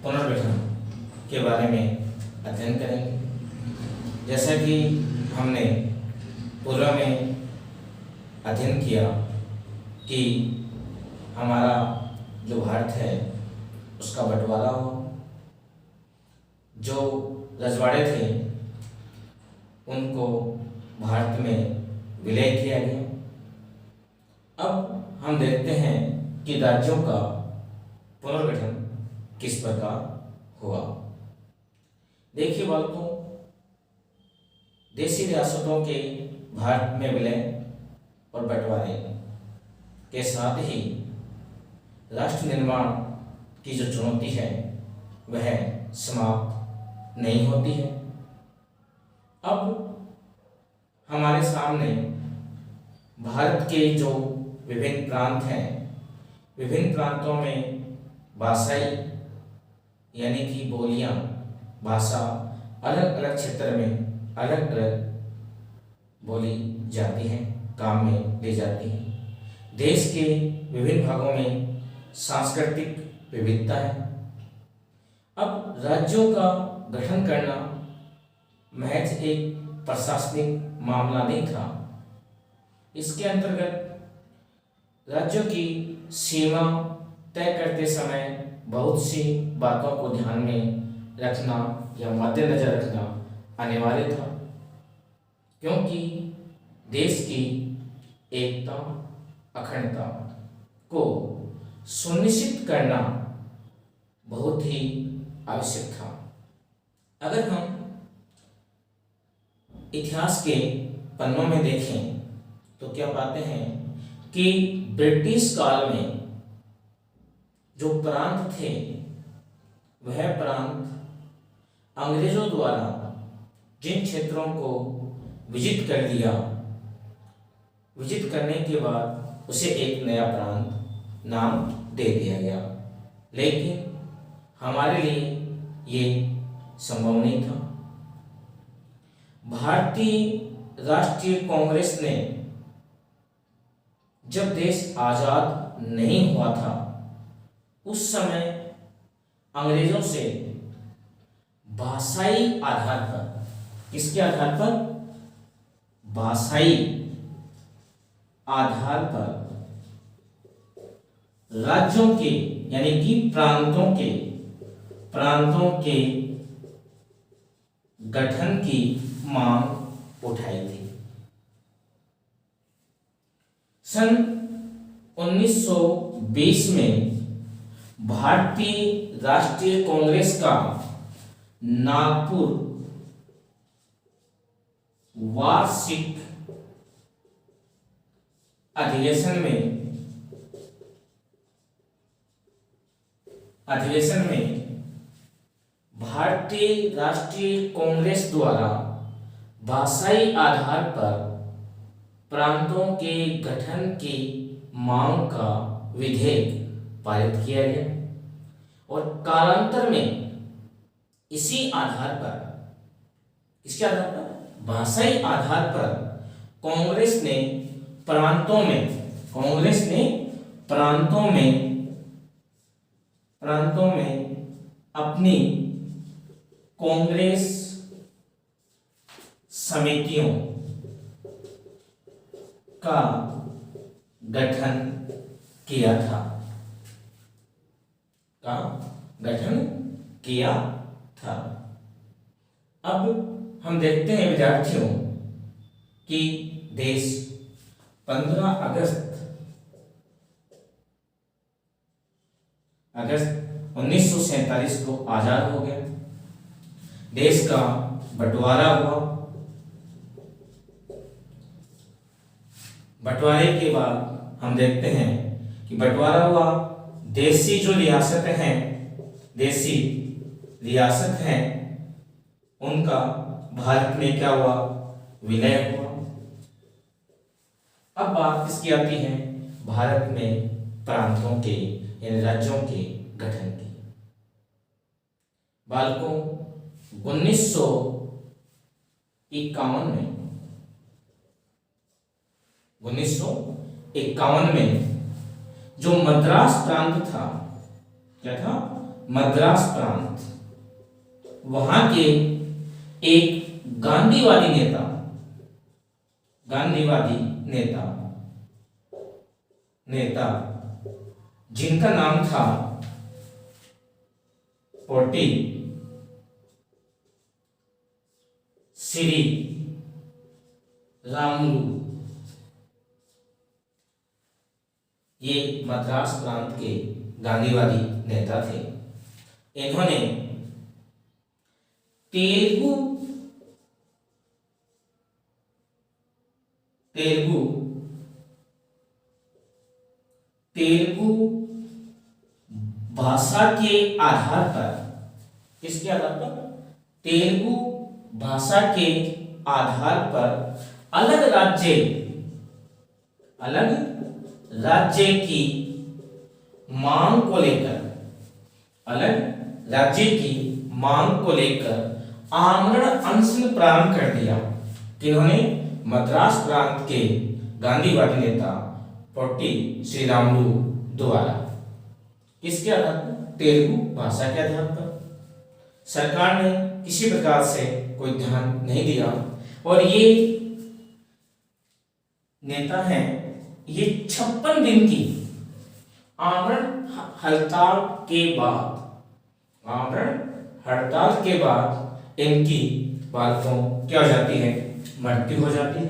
पुनर्गठन के बारे में अध्ययन करेंगे। जैसा कि हमने पूर्व में अध्ययन किया कि हमारा जो भारत है उसका बंटवारा हुआ, जो रजवाड़े थे उनको भारत में विलय किया गया। अब हम देखते हैं कि राज्यों का पुनर्गठन किस प्रकार हुआ। देखिए बालकों, देशी रियासतों के भारत में विलय और बंटवारे के साथ ही राष्ट्र निर्माण की जो चुनौती है वह समाप्त नहीं होती है। अब हमारे सामने भारत के जो विभिन्न प्रांत हैं, विभिन्न प्रांतों में भाषाई यानी कि बोलियां, भाषा अलग अलग क्षेत्र में अलग अलग बोली जाती हैं, काम में ली जाती हैं। देश के विभिन्न भागों में सांस्कृतिक विविधता है। अब राज्यों का गठन करना महज एक प्रशासनिक मामला नहीं था। इसके अंतर्गत राज्यों की सीमा तय करते समय बहुत सी बातों को ध्यान में रखना या मद्देनजर रखना अनिवार्य था, क्योंकि देश की एकता अखंडता को सुनिश्चित करना बहुत ही आवश्यक था। अगर हम इतिहास के पन्नों में देखें तो क्या पाते हैं कि ब्रिटिश काल में जो प्रांत थे वह प्रांत अंग्रेजों द्वारा जिन क्षेत्रों को विजित कर लिया, विजित करने के बाद उसे एक नया प्रांत नाम दे दिया गया, लेकिन हमारे लिए ये संभव नहीं था। भारतीय राष्ट्रीय कांग्रेस ने जब देश आजाद नहीं हुआ था उस समय अंग्रेजों से भाषाई आधार पर, किसके आधार पर? भाषाई आधार पर राज्यों के यानी कि प्रांतों के गठन की मांग उठाई थी। सन 1920 में भारतीय राष्ट्रीय कांग्रेस का नागपुर वार्षिक अधिवेशन में भारतीय राष्ट्रीय कांग्रेस द्वारा भाषाई आधार पर प्रांतों के गठन की मांग का विधेयक पारित किया गया और कालांतर में इसी आधार पर, किसके आधार पर? भाषाई आधार पर कांग्रेस ने प्रांतों में अपनी कांग्रेस समितियों का गठन किया था, अब हम देखते हैं विद्यार्थियों कि देश 15 अगस्त 1947 को आजाद हो गया। देश का बंटवारा हुआ। बंटवारे के बाद हम देखते हैं कि बंटवारा हुआ, देशी जो रियासत हैं उनका भारत में क्या हुआ? विलय हुआ। अब बात किसकी आती है? भारत में प्रांतों के यानी राज्यों के गठन की। बालकों, 1951 में जो मद्रास प्रांत था, क्या था? मद्रास प्रांत, वहां के एक गांधीवादी नेता जिनका नाम था पोटी श्री रामुलु, ये मद्रास प्रांत के गांधीवादी नेता थे। इन्होंने तेलुगु भाषा के आधार पर, किसके आधार पर? तेलुगु भाषा के आधार पर अलग राज्य की मांग को लेकर आमरण अनशन प्रारंभ कर दिया। किन्होंने? मद्रास प्रांत के गांधीवादी नेता पोटी श्री रामुलु द्वारा। किसके आधार पर? तेलुगु भाषा के आधार पर। सरकार ने किसी प्रकार से कोई ध्यान नहीं दिया और ये नेता हैं, ये 56 दिन की आमरण हड़ताल के बाद इनकी बातों क्या हो जाती है? मृत्यु हो जाती है।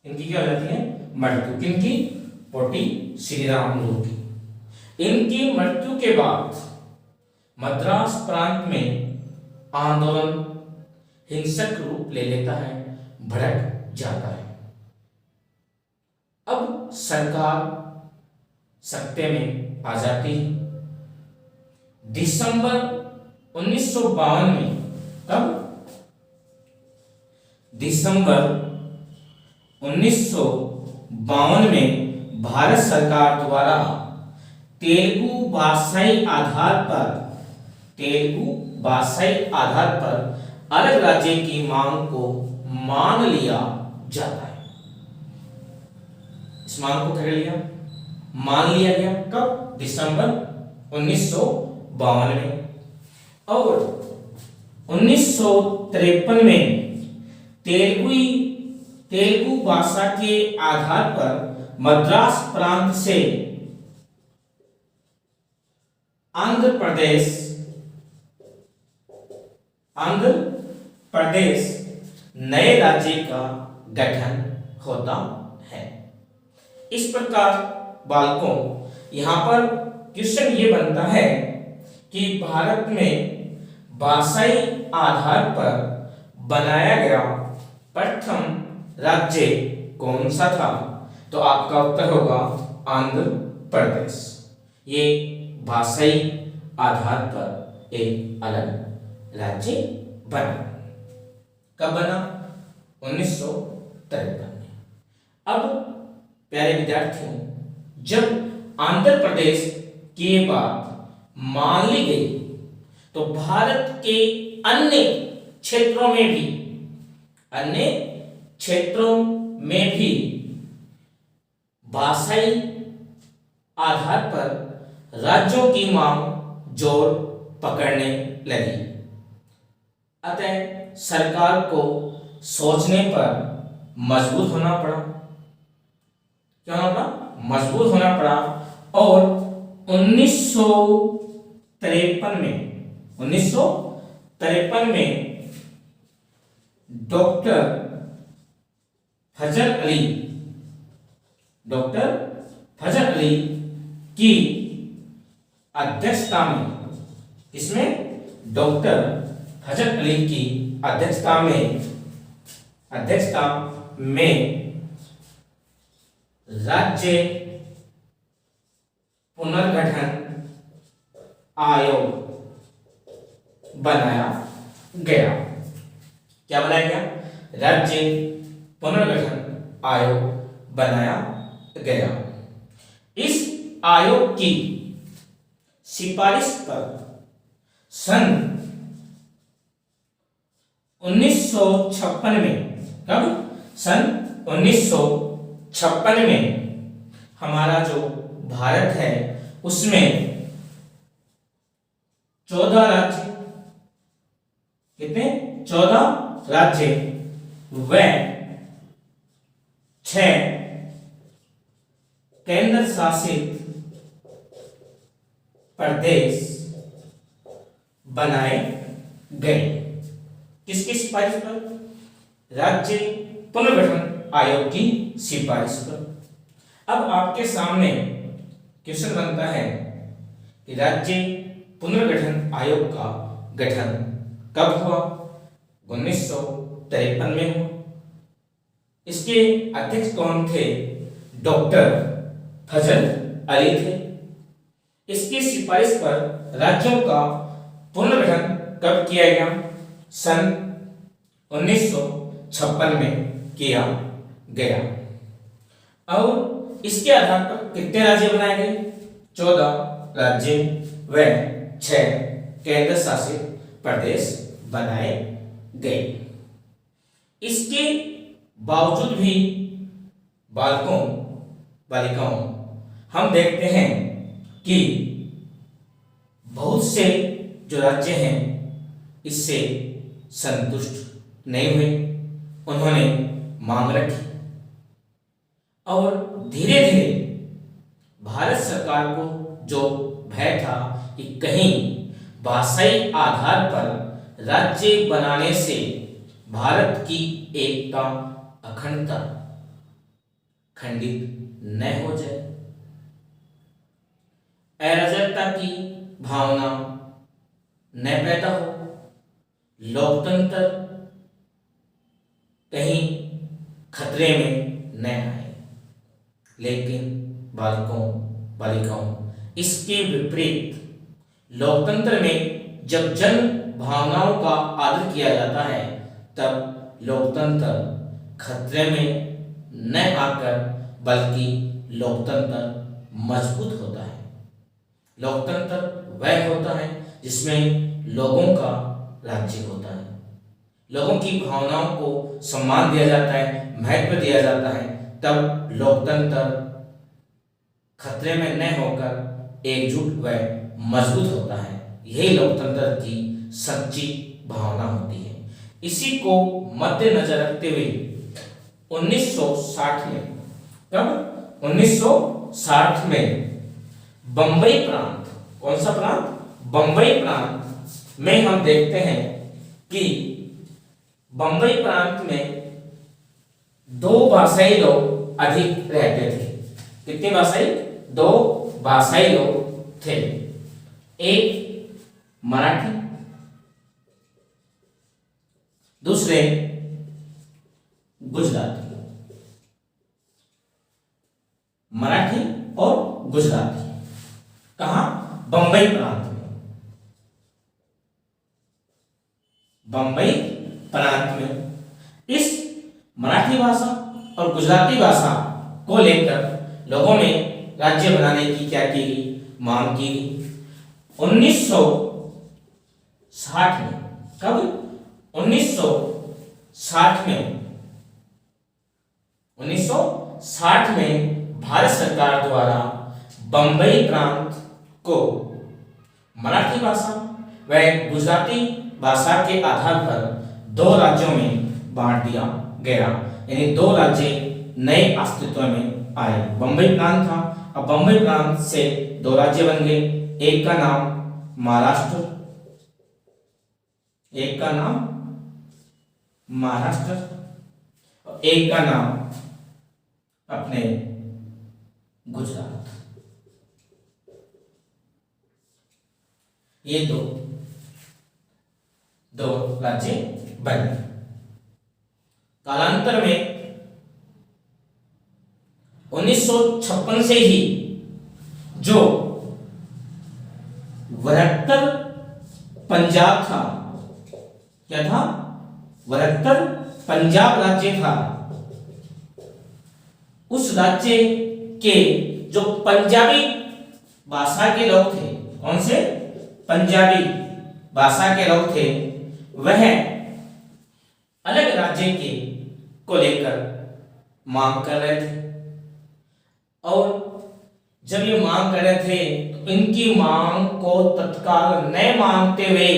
इनकी क्या हो जाती है? मृत्यु। किनकी? पोटी श्री रामुलु की। इनकी मृत्यु के बाद मद्रास प्रांत में आंदोलन हिंसक रूप ले लेता है, भड़क जाता है। अब सरकार सत्ते में आ जाती है। दिसंबर 1952 में, कब? दिसंबर 1952 में भारत सरकार द्वारा तेलुगु भाषाई आधार पर अलग राज्य की मांग को मान लिया जाता है। इस मांग को क्या लिया? मान लिया गया। कब? दिसंबर 1952 में। और 1953 में तेलुगु भाषा के आधार पर मद्रास प्रांत से आंध्र प्रदेश नए राज्य का गठन होता है। इस प्रकार बालकों, यहां पर क्वेश्चन ये बनता है कि भारत में भाषाई आधार पर बनाया गया प्रथम राज्य कौन सा था? तो आपका उत्तर होगा आंध्र प्रदेश। ये भाषाई आधार पर एक अलग राज्य बना। कब बना? 1953 में। अब प्यारे विद्यार्थियों, जब आंध्र प्रदेश की बात मान ली गई तो भारत के अन्य क्षेत्रों में भी भाषाई आधार पर राज्यों की मांग जोर पकड़ने लगी। अतः सरकार को सोचने पर मजबूर होना पड़ा। क्या होना पड़ा? मजबूर होना पड़ा। और 1953 में डॉक्टर फजल अली की अध्यक्षता में, इसमें डॉक्टर फजल अली की अध्यक्षता में राज्य पुनर्गठन आयोग बनाया गया। क्या बनाया गया? राज्य पुनर्गठन आयोग बनाया गया। इस आयोग की सिफारिश पर सन 1956 में, कब? सन 1956 में हमारा जो भारत है उसमें 14 राज्य, कितने? 14 राज्य व 6 केंद्र शासित प्रदेश बनाए गए। किसकी सिफारिश पर? राज्य पुनर्गठन आयोग की सिफारिश पर। अब आपके सामने क्वेश्चन बनता है कि राज्य पुनर्गठन आयोग का गठन कब हुआ? 1953 में हुआ। इसके अध्यक्ष कौन थे? डॉक्टर फजल अली थे। इसकी सिफारिश पर राज्यों का पुनर्गठन कब किया गया? सन 1956 में किया गया। और इसके आधार पर कितने राज्य बनाए गए? 14 राज्य व 6 केंद्र शासित प्रदेश बनाए गए। इसके बावजूद भी बालकों बालिकाओं हम देखते हैं कि बहुत से जो राज्य हैं इससे संतुष्ट नहीं हुए, उन्होंने मांग रखी और धीरे धीरे भारत सरकार को जो भय था कि कहीं भाषाई आधार पर राज्य बनाने से भारत की एकता अखंडता खंडित न हो जाए, अराजकता की भावना न पैदा हो, लोकतंत्र कहीं खतरे में न आए। लेकिन बालकों बालिकाओं इसके विपरीत लोकतंत्र में जब जन भावनाओं का आदर किया जाता है तब लोकतंत्र खतरे में न आकर बल्कि लोकतंत्र मजबूत होता है। लोकतंत्र वह होता है जिसमें लोगों का राज्य होता है, लोगों की भावनाओं को सम्मान दिया जाता है, महत्व दिया जाता है, तब लोकतंत्र खतरे में न होकर एकजुट व मजबूत होता है। यही लोकतंत्र की सच्ची भावना होती है। इसी को मद्देनजर रखते हुए 1960 में, कब? 1960 में बंबई प्रांत, कौन सा प्रांत? बंबई प्रांत में हम देखते हैं कि बंबई प्रांत में 2 भाषाई लोग अधिक रहते थे। कितने भाषाई? 2 भाषाई लोग थे। एक मराठी, दूसरे गुजराती। मराठी और गुजराती कहां? बंबई प्रांत में। बंबई प्रांत में इस मराठी भाषा और गुजराती भाषा को लेकर लोगों में राज्य बनाने की क्या की गई? मांग की गई। 1960 में, कब? 1960 में 1960 में भारत सरकार द्वारा बंबई प्रांत को मराठी भाषा व गुजराती भाषा के आधार पर 2 राज्यों में बांट दिया गया। यानी 2 राज्य नए अस्तित्व में आए। बंबई प्रांत था, अब बंबई प्रांत से 2 राज्य बन गए। एक का नाम महाराष्ट्र, एक का नाम महाराष्ट्र और एक का नाम अपने गुजरात। ये दो राज्य बने। कालांतर में 1956 से ही जो 72 पंजाब था, क्या था? 72 पंजाब राज्य था। उस राज्य के जो पंजाबी भाषा के लोग थे, कौन से? पंजाबी भाषा के लोग थे, वह अलग राज्य के को लेकर मांग कर रहे थे। और जब ये मांग कर रहे थे तो इनकी मांग को तत्काल न मानते हुए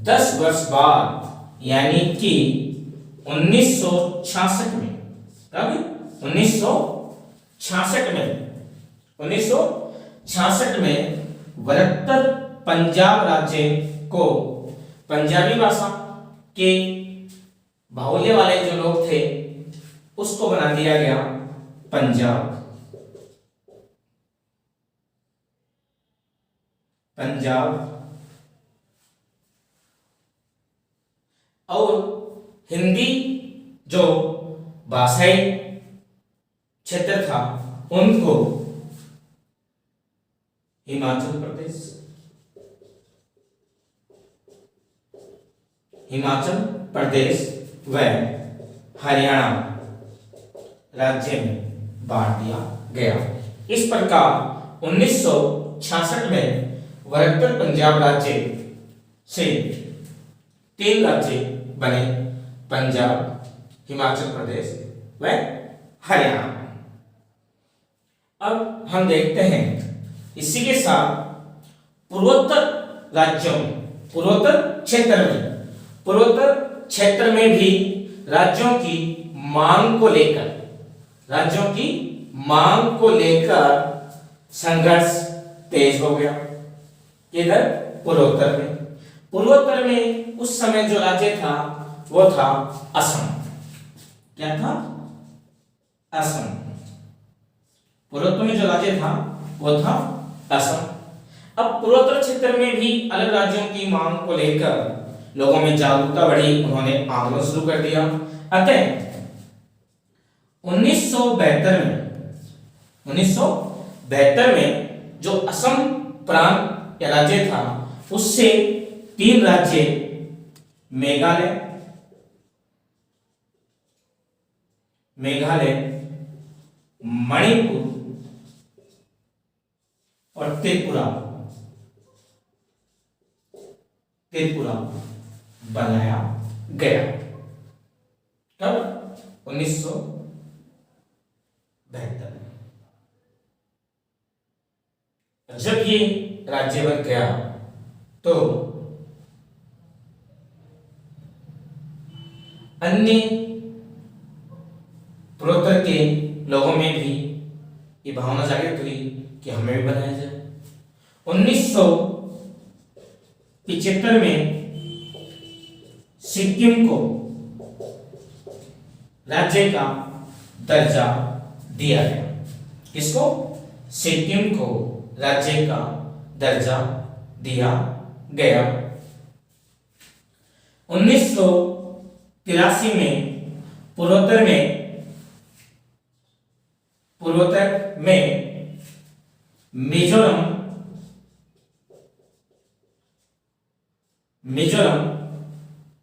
10 वर्ष बाद यानी कि 1966 में, कब 1966 में वरत्तर पंजाब राज्य को पंजाबी भाषा के बाहुल्य वाले जो लोग थे उसको बना दिया गया पंजाब। और हिंदी जो भाषाई क्षेत्र था उनको हिमाचल प्रदेश व हरियाणा राज्य में बांट दिया गया। इस प्रकार 1966 में वरत्तर पंजाब राज्य से 3 राज्य बने, पंजाब, हिमाचल प्रदेश व हरियाणा। अब हम देखते हैं इसी के साथ पूर्वोत्तर राज्यों में, पूर्वोत्तर क्षेत्र में भी राज्यों की मांग को लेकर संघर्ष तेज हो गया। किधर? पूर्वोत्तर में उस समय जो राज्य था वो था असम। क्या था? असम। पूर्वोत्तर में जो राज्य था वो था असम। अब पूर्वोत्तर क्षेत्र में भी अलग राज्यों की मांग को लेकर लोगों में जागरूकता बढ़ी, उन्होंने आंदोलन शुरू कर दिया। अतः 1972 में जो असम प्रांत या राज्य था उससे 3 राज्य मेघालय, मणिपुर और त्रिपुरा बनाया गया। कब? 1972 में। जब ये राज्य बन गया तो अन्य पूर्वोत्तर के लोगों में भी ये भावना जागृत हुई कि हमें भी बनाया जाए। 1975 में सिक्किम को राज्य का दर्जा दिया गया। किसको? सिक्किम को राज्य का दर्जा दिया गया। 1983 में पूर्वोत्तर में मिजोरम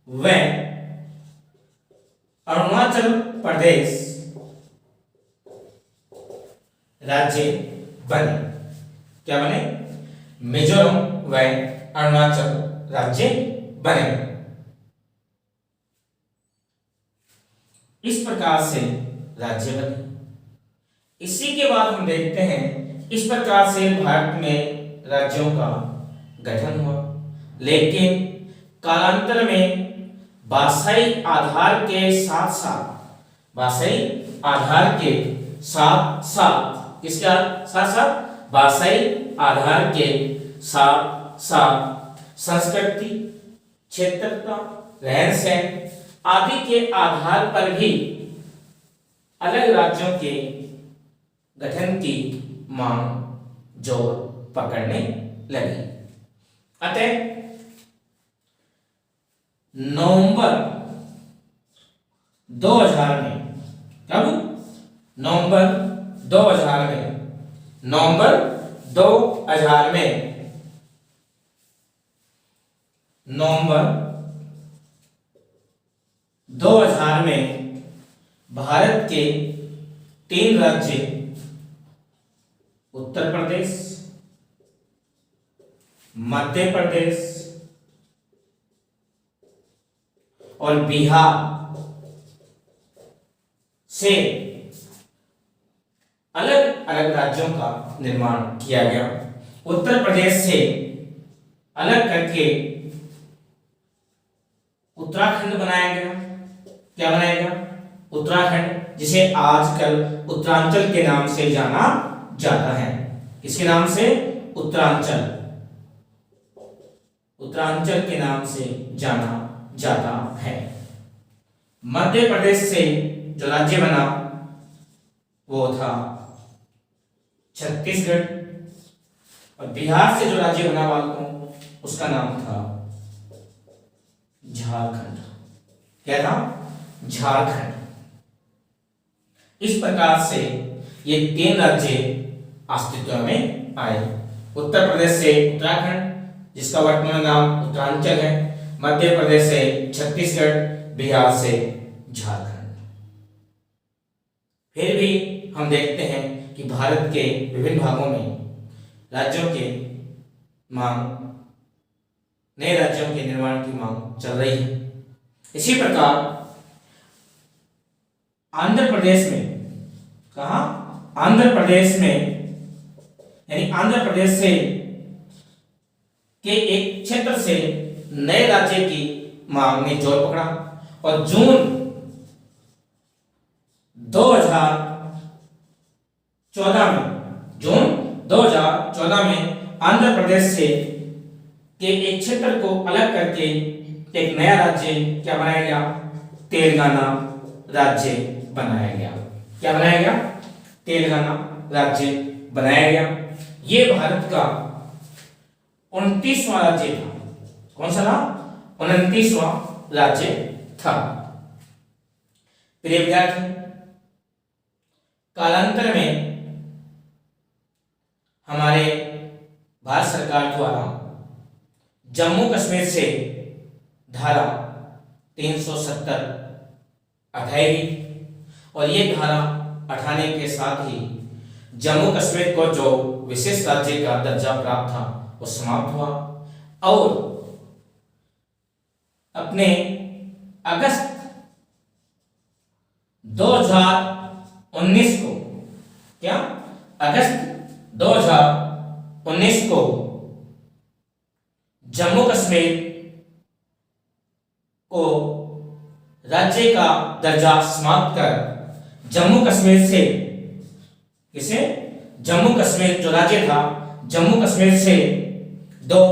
व अरुणाचल प्रदेश राज्य बने। क्या बने? मिजोरम व अरुणाचल राज्य बने। इस प्रकार से राज्य बने। इसी के बाद हम देखते हैं इस प्रकार से भारत में राज्यों का गठन हुआ, लेकिन कालांतर में भाषाई आधार के साथ किसके साथ भाषाई आधार के साथ संस्कृति, क्षेत्रता, रहन सहन आदि के आधार पर भी अलग राज्यों के गठन की मांग जोर पकड़ने लगी। अतः नवंबर 2000 में, कब? नवंबर 2000 में भारत के 3 राज्य उत्तर प्रदेश, मध्य प्रदेश और बिहार से अलग अलग राज्यों का निर्माण किया गया। उत्तर प्रदेश से अलग करके उत्तराखंड बनाया गया। क्या बनाया गया? उत्तराखंड, जिसे आजकल उत्तरांचल के नाम से जाना जाता है। किसके नाम से? उत्तरांचल, उत्तरांचल के नाम से जाना जाता है। मध्य प्रदेश से जो राज्य बना वो था छत्तीसगढ़, और बिहार से जो राज्य बना बालकों उसका नाम था झारखंड। क्या था? झारखंड। इस प्रकार से ये 3 राज्य अस्तित्व में आए। उत्तर प्रदेश से उत्तराखंड, जिसका वर्तमान नाम उत्तरांचल है, मध्य प्रदेश से छत्तीसगढ़, बिहार से झारखंड। फिर भी हम देखते हैं कि भारत के विभिन्न भागों में राज्यों के मांग, नए राज्यों के निर्माण की मांग चल रही है। इसी प्रकार आंध्र प्रदेश में, कहा? आंध्र प्रदेश में, यानी आंध्र प्रदेश से के एक क्षेत्र से नए राज्य की मांग ने जोर पकड़ा, और जून 2014 में आंध्र प्रदेश से के एक क्षेत्र को अलग करके एक नया राज्य क्या बनाया गया? तेलंगाना राज्य बनाया गया। क्या बनाया गया? तेलंगाना राज्य बनाया गया। ये भारत का 29वां राज्य था। कौन सा था? 29वां राज्य था। प्रिय विद्यार्थी, कालांतर में हमारे भारत सरकार द्वारा जम्मू कश्मीर से धारा 370 हटाई गई, और ये धारा हटाने के साथ ही जम्मू कश्मीर को जो विशेष राज्य का दर्जा प्राप्त था वो समाप्त हुआ, और अपने अगस्त 2019 को, क्या? अगस्त 2019 को जम्मू कश्मीर को राज्य का दर्जा समाप्त कर जम्मू कश्मीर से, किसे? जम्मू कश्मीर जो राज्य था, जम्मू कश्मीर से 2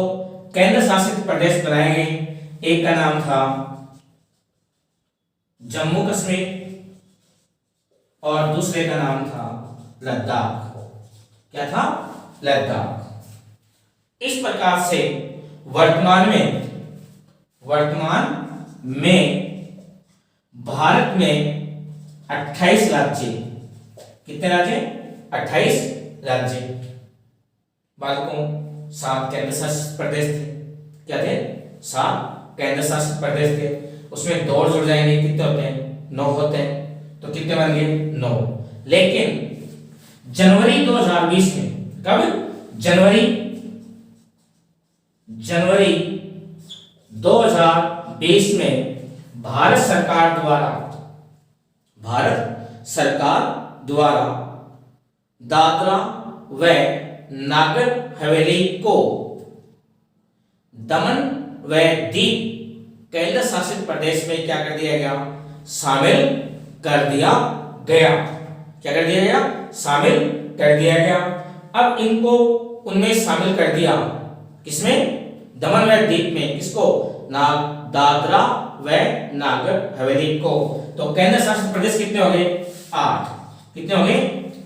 केंद्र शासित प्रदेश बनाए गए। एक का नाम था जम्मू कश्मीर और दूसरे का नाम था लद्दाख। क्या था? लद्दाख। इस प्रकार से वर्तमान में भारत में 28 राज्य, कितने राज्य? 28 राज्य। बालकों 7 केंद्र शासित प्रदेश थे। क्या थे? 7 केंद्र शासित प्रदेश थे। उसमें 2 जुड़ जाएंगे, कितने होते हैं? 9 होते हैं। तो कितने बन गए? 9। लेकिन जनवरी 2020 में, कब? जनवरी 2020 में भारत सरकार द्वारा दादरा व नागर हवेली को दमन व दीव केंद्र शासित प्रदेश में क्या कर दिया गया? शामिल कर दिया गया। क्या कर दिया गया? शामिल कर दिया गया। अब इनको उनमें शामिल कर दिया, किसमें? दमन व दीव में। किसको? दादरा व नागर हवेली को। तो केंद्र शासित प्रदेश कितने हो गए? 8। कितने हो गए?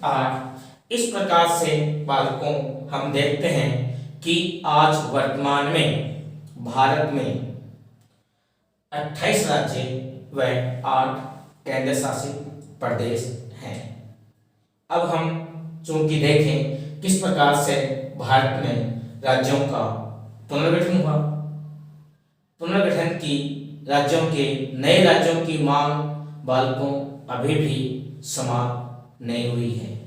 8। इस प्रकार से बालकों हम देखते हैं कि आज वर्तमान में भारत में 28 राज्य व 8 केंद्र शासित प्रदेश हैं। अब हम चूंकि देखें किस प्रकार से भारत में राज्यों का पुनर्गठन हुआ। पुनर्गठन की राज्यों के, नए राज्यों की मांग बालकों अभी भी समाप्त नहीं हुई है।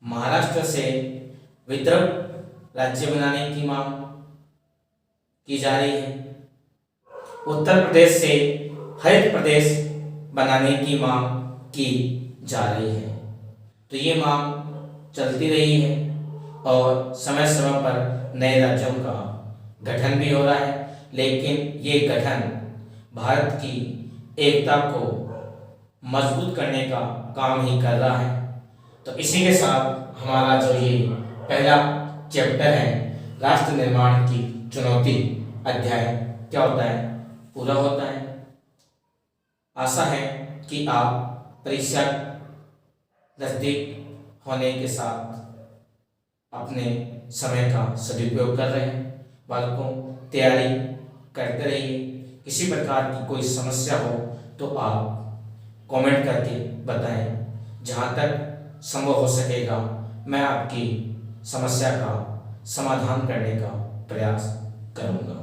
महाराष्ट्र से विदर्भ राज्य बनाने की मांग की जा रही है। उत्तर प्रदेश से हरित प्रदेश बनाने की मांग की जा रही है। तो ये मांग चलती रही है। और समय समय पर नए राज्यों का गठन भी हो रहा है, लेकिन ये गठन भारत की एकता को मजबूत करने का काम ही कर रहा है। तो इसी के साथ हमारा जो ये पहला चैप्टर है राष्ट्र निर्माण की चुनौती अध्याय क्या होता है, पूरा होता है। आशा है कि आप परीक्षा नज़दीक होने के साथ अपने समय का सदुपयोग कर रहे हैं। बालकों, तैयारी करते रहिए। किसी प्रकार की कोई समस्या हो तो आप कमेंट करके बताएं। जहाँ तक संभव हो सकेगा मैं आपकी समस्या का समाधान करने का प्रयास करूँगा।